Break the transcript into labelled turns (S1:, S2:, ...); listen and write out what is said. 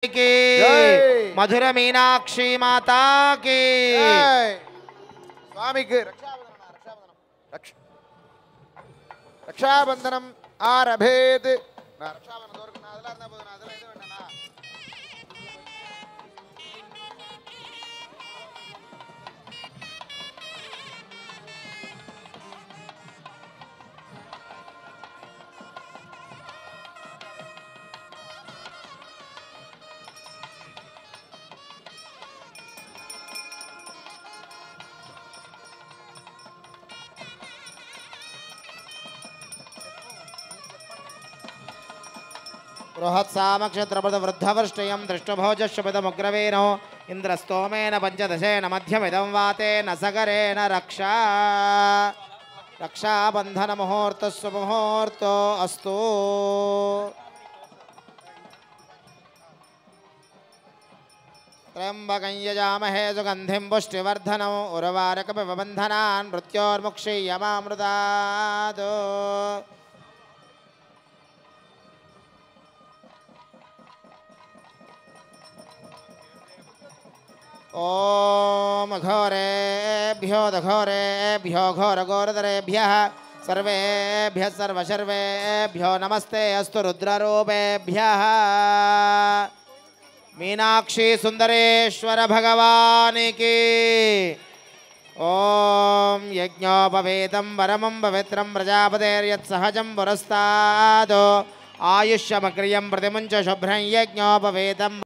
S1: की मधुर मीनाक्षी माता की
S2: स्वामी की रक्षाबंधनम आरभेत
S1: बृहत्सामक्षत्रपद वृद्धवर्ष्टयं दृष्टभोजशुभदमुग्रवीणो इन्द्रस्तोमेन पञ्चदशेन मध्यमिदं वातेन सगरेण रक्षा रक्षाबन्धनमुहूर्तस्व मुहूर्तो अस्तु त्र्यम्बकं यजामहे सुगन्धिं पुष्टिवर्धनम् उर्वारुकमिव बन्धनान् मृत्योर्मुक्षीयमामृतात् ओम घोरेभ्यो दघोरेभ्यो घोरघोरधरेभ्यः सर्वेभ्यः सर्वशर्वेभ्यो नमस्ते अस्तु रुद्ररूपेभ्यः मीनाक्षी सुंदरेश्वर भगवान की ओम यज्ञोपवेतं वरमं पवित्रं प्रजापतेर्यत्सहजं पुरस्ताद् आयुष्यमग्रियं प्रतिमुञ्च शुभ्रं यज्ञोपवेतं